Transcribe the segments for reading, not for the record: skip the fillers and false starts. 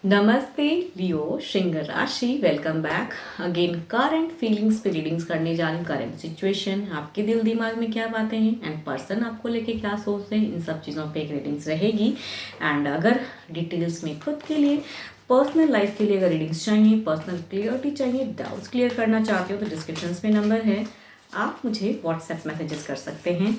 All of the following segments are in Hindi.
नमस्ते लियो सिंह राशि, welcome back again. Current feelings पे रीडिंग्स करने जा रही हूँ। करंट सिचुएशन, आपके दिल दिमाग में क्या बातें हैं एंड पर्सन आपको लेके क्या सोचते हैं, इन सब चीज़ों पे एक रीडिंग्स रहेगी। एंड अगर डिटेल्स में खुद के लिए, पर्सनल लाइफ के लिए अगर रीडिंग्स चाहिए, पर्सनल क्लियरिटी चाहिए, डाउट्स क्लियर करना चाहते हो तो डिस्क्रिप्शन में नंबर है, आप मुझे व्हाट्सएप मैसेजेस कर सकते हैं।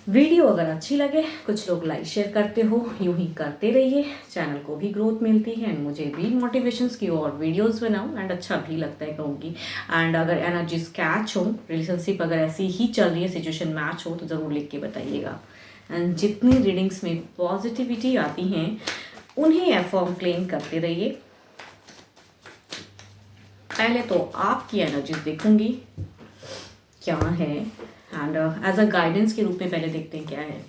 वीडियो अगर अच्छी लगे, कुछ लोग लाइक शेयर करते हो, यूं ही करते रहिए, चैनल को भी ग्रोथ मिलती है एंड मुझे भी मोटिवेशंस की और वीडियोस बनाऊं एंड अच्छा भी लगता है कहूँगी। एंड अगर एनर्जीज कैच हो, रिलेशनशिप अगर ऐसी ही चल रही है, सिचुएशन मैच हो तो ज़रूर लिख के बताइएगा। एंड जितनी रीडिंग्स में पॉजिटिविटी आती हैं उन्हें एफर्म क्लेम करते रहिए। पहले तो आपकी एनर्जीज देखूंगी क्या है एंड एज अ गाइडेंस के रूप में पहले देखते हैं क्या है।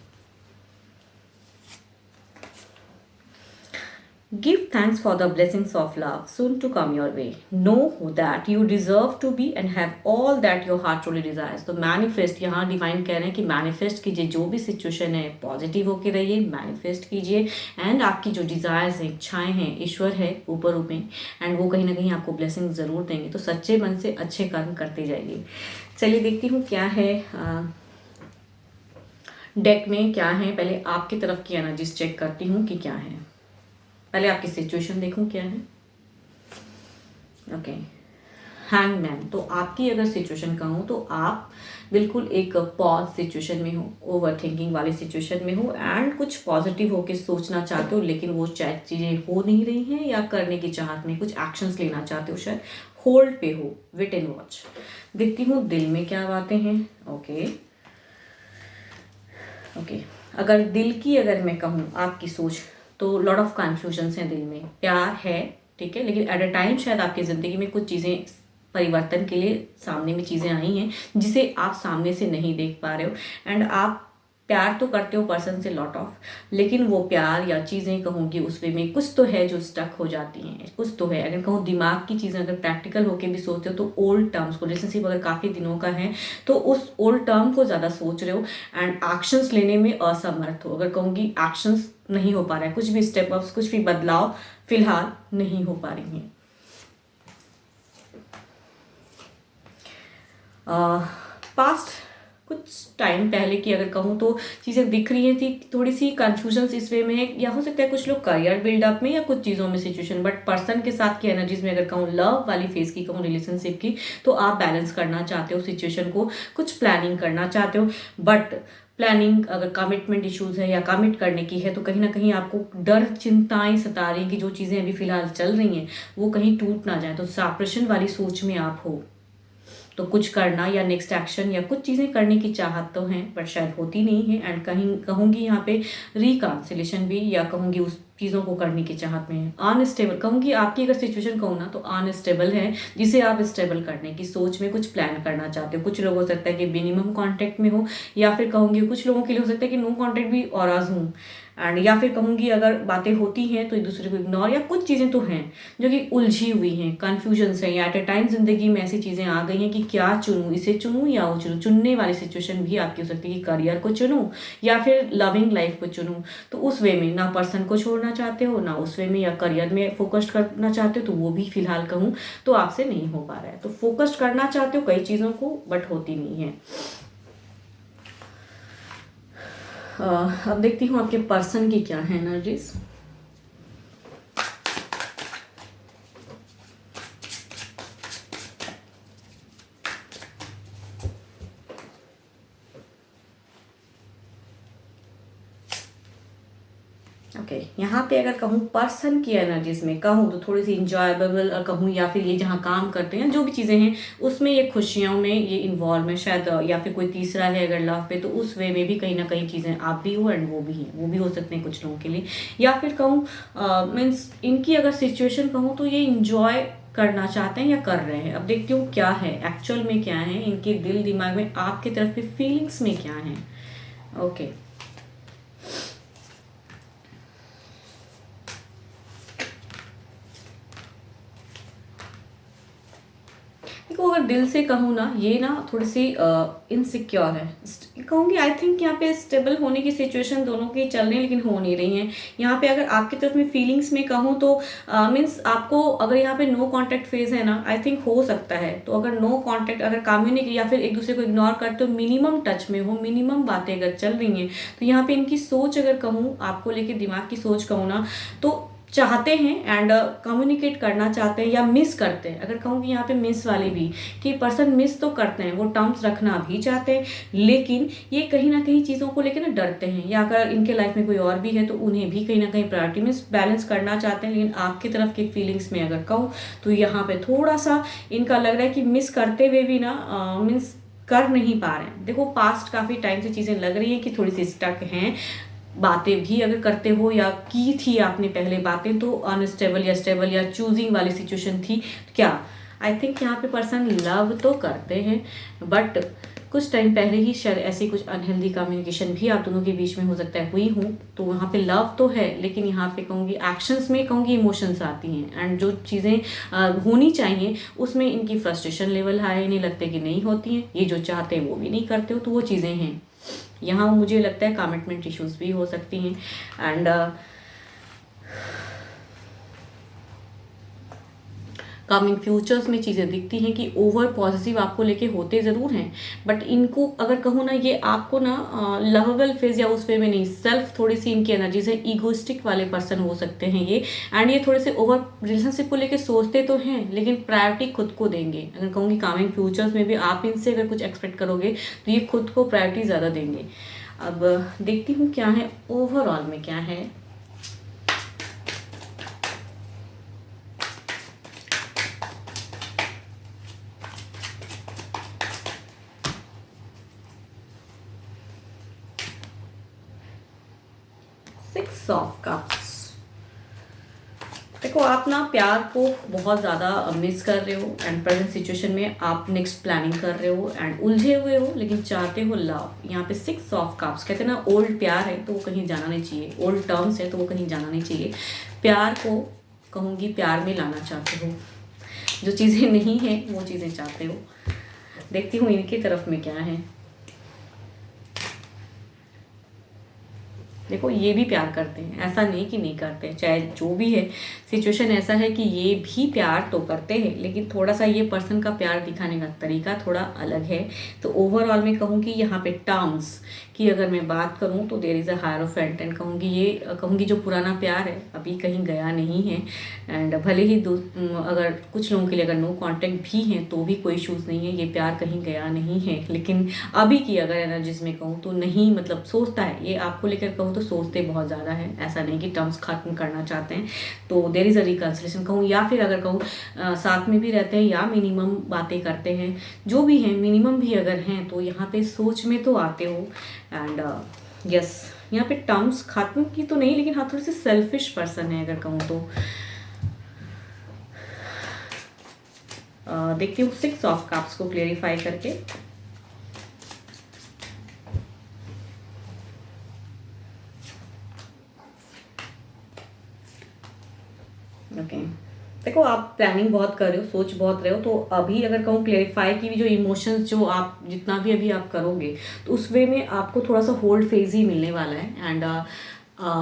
Give thanks for the blessings of love soon to come your way. Know that you deserve to be and have all that your heart truly desires. तो मैनिफेस्ट, यहाँ डिवाइन कह रहे हैं कि मैनिफेस्ट कीजिए, जो भी सिचुएशन है पॉजिटिव होके रहिए, मैनिफेस्ट कीजिए एंड आपकी जो डिज़ायर्स हैं, इच्छाएं हैं, ईश्वर है ऊपर में एंड वो कहीं ना कहीं आपको ब्लेसिंग ज़रूर देंगे। तो सच्चे मन से अच्छे कर्म करते जाइए। चलिए देखती हूँ क्या है डेक में, क्या है। पहले आपकी तरफ की एनर्जीज चेक करती हूँ कि क्या है। पहले आपकी सिचुएशन देखूं क्या है। Okay, hangman. तो आपकी अगर सिचुएशन कहूँ तो आप बिल्कुल एक पॉज सिचुएशन में हो, ओवर थिंकिंग वाली सिचुएशन में हो एंड कुछ पॉजिटिव होकर सोचना चाहते हो, लेकिन वो शायद चीज़ें हो नहीं रही हैं या करने की चाहत में कुछ एक्शंस लेना चाहते हो, शायद होल्ड पे हो, वेट एंड वॉच। देखती हूँ दिल में क्या बातें हैं। ओके ओके, अगर दिल की अगर मैं कहूँ आपकी सोच, तो लॉट ऑफ कन्फ्यूजन्स हैं दिल में। प्यार है, ठीक है, लेकिन एट अ टाइम शायद आपकी ज़िंदगी में कुछ चीज़ें परिवर्तन के लिए सामने में चीज़ें आई हैं जिसे आप सामने से नहीं देख पा रहे हो। एंड आप प्यार तो करते हो पर्सन से लॉट ऑफ, लेकिन वो प्यार या चीज़ें कहूँगी उस वे में कुछ तो है जो स्टक हो जाती हैं, कुछ तो है। अगर कहूँ दिमाग की चीज़ें अगर प्रैक्टिकल होके भी सोचते हो तो ओल्ड टर्म्स को, रिलेशनशिप अगर काफ़ी दिनों का है तो उस ओल्ड टर्म को ज़्यादा सोच रहे हो एंड एक्शंस लेने में असमर्थ हो। अगर कहूँगी एक्शंस नहीं हो पा रहा है, कुछ भी स्टेप अप्स, कुछ भी बदलाव फिलहाल नहीं हो पा रही हैं। पास्ट कुछ टाइम पहले की अगर कहूँ तो चीज़ें दिख रही हैं थी, थोड़ी सी कन्फ्यूजन्स इस वे में है, या हो सकता है कुछ लोग करियर बिल्डअप में या कुछ चीज़ों में सिचुएशन, बट पर्सन के साथ की एनर्जीज में अगर कहूँ लव वाली फेज की कहूँ, रिलेशनशिप की, तो आप बैलेंस करना चाहते हो सिचुएशन को, कुछ प्लानिंग करना चाहते हो। बट प्लानिंग अगर कमिटमेंट इश्यूज है या कमिट करने की है तो कहीं ना कहीं आपको डर, चिंताएं सता रही कि जो चीज़ें अभी फिलहाल चल रही हैं वो कहीं टूट ना जाए, तो सेपरेशन वाली सोच में आप हो। तो कुछ करना या नेक्स्ट एक्शन या कुछ चीज़ें करने की चाहत तो है बट शायद होती नहीं है। एंड कहीं कहूँगी यहाँ पे रिकाउंसिलेशन भी, या कहूँगी उस चीज़ों को करने की चाहत में है। अनस्टेबल कहूँगी आपकी अगर सिचुएशन कहूँ ना तो अनस्टेबल है, जिसे आप स्टेबल करने की सोच में कुछ प्लान करना चाहते हो। कुछ लोग हो सकता है कि मिनिमम कॉन्टैक्ट में हो, या फिर कहूँगी कुछ लोगों के लिए हो सकता है कि नो कॉन्टैक्ट भी और हूँ एंड, या फिर कहूँगी अगर बातें होती हैं तो एक दूसरे को इग्नोर, या कुछ चीज़ें तो हैं जो कि उलझी हुई हैं, कन्फ्यूजन्स हैं, या एट अ टाइम जिंदगी में ऐसी चीज़ें आ गई हैं कि क्या चुनूँ, इसे चुनूँ या वो चुनूँ। चुनने वाली सिचुएशन भी आपकी हो सकती है कि करियर को चुनूँ या फिर लविंग लाइफ को चुनूँ। तो उस वे में ना पर्सन को छोड़ना चाहते हो, ना उस वे में या करियर में फोकस करना चाहते हो, तो वो भी फिलहाल कहूँ तो आपसे नहीं हो पा रहा है। तो फोकस करना चाहते हो कई चीज़ों को बट होती नहीं है। अब देखती हूँ आपके पर्सन की क्या है एनर्जीज। ओके, यहाँ पे अगर कहूँ पर्सन की एनर्जीज में कहूँ तो थोड़ी सी इंजॉयबल कहूँ, या फिर ये जहाँ काम करते हैं जो भी चीज़ें हैं उसमें ये खुशियों में ये इन्वॉल्व है शायद, या फिर कोई तीसरा है अगर लव पे तो उस वे में भी कहीं ना कहीं चीज़ें आप भी हो एंड वो भी हैं, वो भी हो सकते हैं कुछ लोगों के लिए। या फिर कहूँ मीन्स इनकी अगर सिचुएशन कहूँ तो ये इंजॉय करना चाहते हैं या कर रहे हैं। अब देखती हूँ क्या है एक्चुअल में, क्या है इनके दिल दिमाग में, आपकी तरफ के फीलिंग्स में क्या है। ओके, देखो अगर दिल से कहूँ ना, ये ना थोड़ी सी इनसिक्योर है, कहूँगी आई थिंक यहाँ पे स्टेबल होने की सिचुएशन दोनों की चल रही है, लेकिन हो नहीं रही हैं। यहाँ पे अगर आपकी तरफ में फीलिंग्स में कहूँ तो मीन्स आपको अगर यहाँ पे नो कांटेक्ट फेज है ना, आई थिंक हो सकता है। तो अगर नो कांटेक्ट, अगर कम्युनिकेट या फिर एक दूसरे को इग्नोर करते हो, मिनिमम टच में हो, मिनिमम बातें अगर चल रही हैं, तो यहाँ पे इनकी सोच अगर कहूँ आपको लेके, दिमाग की सोच कहूँ ना, तो चाहते हैं एंड कम्युनिकेट करना चाहते हैं या मिस करते हैं। अगर कहूँ कि यहाँ पे मिस वाली भी, कि पर्सन मिस तो करते हैं, वो टर्म्स रखना भी चाहते हैं, लेकिन ये कहीं ना कहीं चीज़ों को लेकर ना डरते हैं, या अगर इनके लाइफ में कोई और भी है तो उन्हें भी कहीं ना कहीं प्रायोरिटी में बैलेंस करना चाहते हैं। लेकिन आपकी तरफ की फीलिंग्स में अगर कहूँ तो यहाँ पे थोड़ा सा इनका लग रहा है कि मिस करते हुए भी ना मीन्स कर नहीं पा रहे हैं। देखो पास्ट काफ़ी टाइम से चीज़ें लग रही हैं कि थोड़ी सी स्टक हैं, बातें भी अगर करते हो या की थी आपने पहले बातें, तो अनस्टेबल या स्टेबल या चूजिंग वाली सिचुएशन थी। क्या आई थिंक यहाँ पे पर्सन लव तो करते हैं, बट कुछ टाइम पहले ही शायद ऐसी कुछ अनहेल्दी कम्युनिकेशन भी आप दोनों के बीच में हो सकता है हुई हूँ। तो वहाँ पे लव तो है, लेकिन यहाँ पे कहूँगी एक्शंस में कहूँगी इमोशंस आती हैं, एंड जो चीज़ें होनी चाहिए उसमें इनकी फ्रस्ट्रेशन लेवल हाई, नहीं लगते कि नहीं होती हैं, ये जो चाहते हैं वो भी नहीं करते हो, तो वो चीज़ें हैं। यहाँ मुझे लगता है कमिटमेंट इश्यूज भी हो सकती हैं, एंड कमिंग फ्यूचर्स में चीज़ें दिखती हैं कि ओवर पॉजिटिव आपको लेके होते ज़रूर हैं, बट इनको अगर कहूँ ना, ये आपको ना लवेबल फेज या उस वे में नहीं, सेल्फ थोड़ी सी इनकी एनर्जीज है, ईगोइस्टिक वाले पर्सन हो सकते हैं ये, एंड ये थोड़े से ओवर रिलेशनशिप को लेके सोचते तो हैं, लेकिन प्रायोरिटी खुद को देंगे। अगर कहूँगी कमिंग फ्यूचर्स में भी आप इनसे अगर कुछ एक्सपेक्ट करोगे तो ये खुद को प्रायोरिटी ज़्यादा देंगे। अब देखती हूँ क्या है ओवरऑल में, क्या है। Six of cups. देखो आप ना प्यार को बहुत ज़्यादा मिस कर रहे हो, एंड प्रेजेंट सिचुएशन में आप नेक्स्ट प्लानिंग कर रहे हो एंड उलझे हुए हो, लेकिन चाहते हो लव। यहाँ पे सिक्स ऑफ कप्स, कहते हैं ना ओल्ड प्यार है तो वो कहीं जाना नहीं चाहिए, ओल्ड टर्म्स है तो वो कहीं जाना नहीं चाहिए। प्यार को कहूँगी प्यार में लाना चाहते हो, जो चीज़ें नहीं हैं वो चीज़ें चाहते हो। देखती हूँ इनकी तरफ में क्या है। देखो ये भी प्यार करते हैं, ऐसा नहीं कि नहीं करते, चाहे जो भी है सिचुएशन ऐसा है कि ये भी प्यार तो करते हैं, लेकिन थोड़ा सा ये पर्सन का प्यार दिखाने का तरीका थोड़ा अलग है। तो ओवरऑल मैं कहूँगी यहाँ पे टर्म्स की अगर मैं बात करूँ तो there is a hierophant, and कहूँगी जो पुराना प्यार है अभी कहीं गया नहीं है, एंड भले ही अगर कुछ लोगों के लिए अगर नो कांटेक्ट भी हैं तो भी कोई इशूज़ नहीं है, ये प्यार कहीं गया नहीं है। लेकिन अभी की अगर एनर्जीज में कहूँ तो नहीं, मतलब सोचता है ये आपको लेकर कहूँ तो सोचते बहुत ज़्यादा है, ऐसा नहीं कि टर्म्स खत्म करना चाहते हैं। तो देयर इज़ अ रिकन्सिलेशन कहूँ, या फिर अगर कहूँ साथ में भी रहते हैं या मिनिमम बातें करते हैं, जो भी हैं मिनिमम भी अगर हैं, तो यहाँ पे सोच में तो आते हो। एंड यस यहाँ पे टर्म्स खत्म की तो नहीं, लेकिन हाँ थोड़ी सी सेल्फिश पर्सन है अगर कहूँ तो। देखती हूँ सिक्स ऑफ कप्स को क्लेरिफाई करके। ओके देखो आप प्लानिंग बहुत कर रहे हो, सोच बहुत रहे हो, तो अभी अगर कहूँ क्लेरिफाई की भी जो इमोशंस जो आप जितना भी अभी आप करोगे तो उस वे में आपको थोड़ा सा होल्ड फेज ही मिलने वाला है। एंड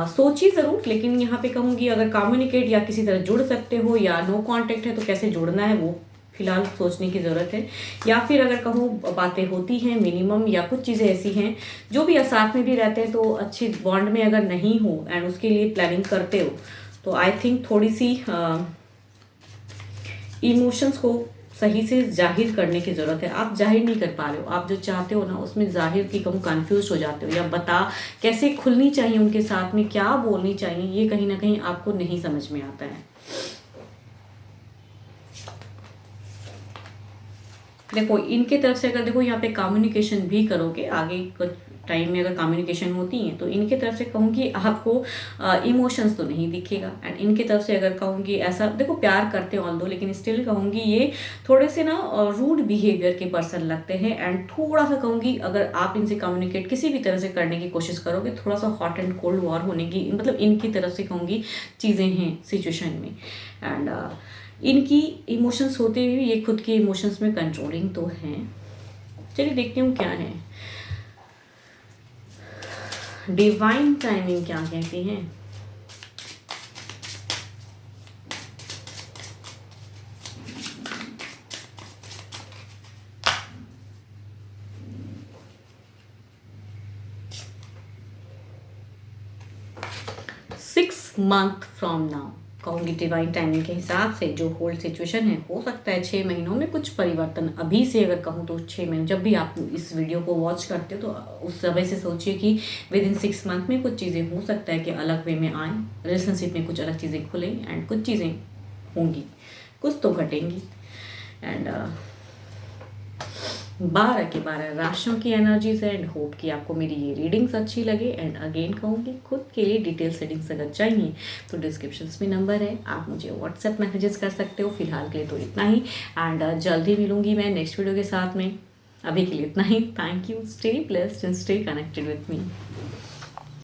सोचिए ज़रूर, लेकिन यहाँ पे कहूँगी अगर कम्युनिकेट या किसी तरह जुड़ सकते हो, या नो कांटेक्ट है तो कैसे जुड़ना है वो फिलहाल सोचने की ज़रूरत है। या फिर अगर कहूँ बातें होती हैं मिनिमम, या कुछ चीज़ें ऐसी हैं जो भी साथ में भी रहते हैं तो अच्छी बॉन्ड में अगर नहीं हो एंड उसके लिए प्लानिंग करते हो, तो आई थिंक थोड़ी सी इमोशंस को सही से जाहिर करने की ज़रूरत है। आप जाहिर नहीं कर पा रहे हो, आप जो चाहते हो ना उसमें जाहिर की कहूँ कन्फ्यूज हो जाते हो, या बता कैसे खुलनी चाहिए उनके साथ में, क्या बोलनी चाहिए, ये कहीं ना कहीं आपको नहीं समझ में आता है। देखो इनके तरफ से अगर देखो यहाँ पे कम्युनिकेशन भी करोगे, आगे कुछ टाइम में अगर कम्युनिकेशन होती है तो इनके तरफ से कहूँगी आपको इमोशंस तो नहीं दिखेगा। एंड इनके तरफ से अगर कहूँगी ऐसा, देखो प्यार करते हैं ऑल दो, लेकिन स्टिल कहूँगी ये थोड़े से ना रूड बिहेवियर के पर्सन लगते हैं। एंड थोड़ा सा कहूँगी अगर आप इनसे कम्युनिकेट किसी भी तरह से करने की कोशिश करोगे, थोड़ा सा हॉट एंड कोल्ड वॉर होने की मतलब इनकी तरफ से कहूँगी चीज़ें हैं सिचुएशन में। एंड इनकी इमोशंस होते हुए ये खुद के इमोशंस में कंट्रोलिंग तो हैं। चलिए देखती हूँ क्या है। डिवाइन टाइमिंग क्या कहती है? सिक्स मंथ फ्रॉम नाउ कहूँगी डिवाइन टाइमिंग के हिसाब से जो होल्ड सिचुएशन है, हो सकता है 6 महीनों में कुछ परिवर्तन। अभी से अगर कहूँ तो 6 महीने, जब भी आप इस वीडियो को वॉच करते हो तो उस समय से सोचिए कि विद इन 6 मंथ में कुछ चीज़ें हो सकता है कि अलग वे में आएँ, रिलेशनशिप में कुछ अलग चीज़ें खुलें एंड कुछ चीज़ें होंगी, कुछ तो घटेंगी। एंड 12 के 12 राशियों की एनर्जीज है एंड होप कि आपको मेरी ये रीडिंग्स अच्छी लगे। एंड अगेन कहूँगी खुद के लिए डिटेल सेटिंग्स अगर चाहिए तो डिस्क्रिप्शन में नंबर है, आप मुझे व्हाट्सएप मैसेजेस कर सकते हो। फिलहाल के लिए तो इतना ही एंड जल्दी मिलूंगी मैं नेक्स्ट वीडियो के साथ में। अभी के लिए इतना ही। Thank you, stay blessed and stay connected with me.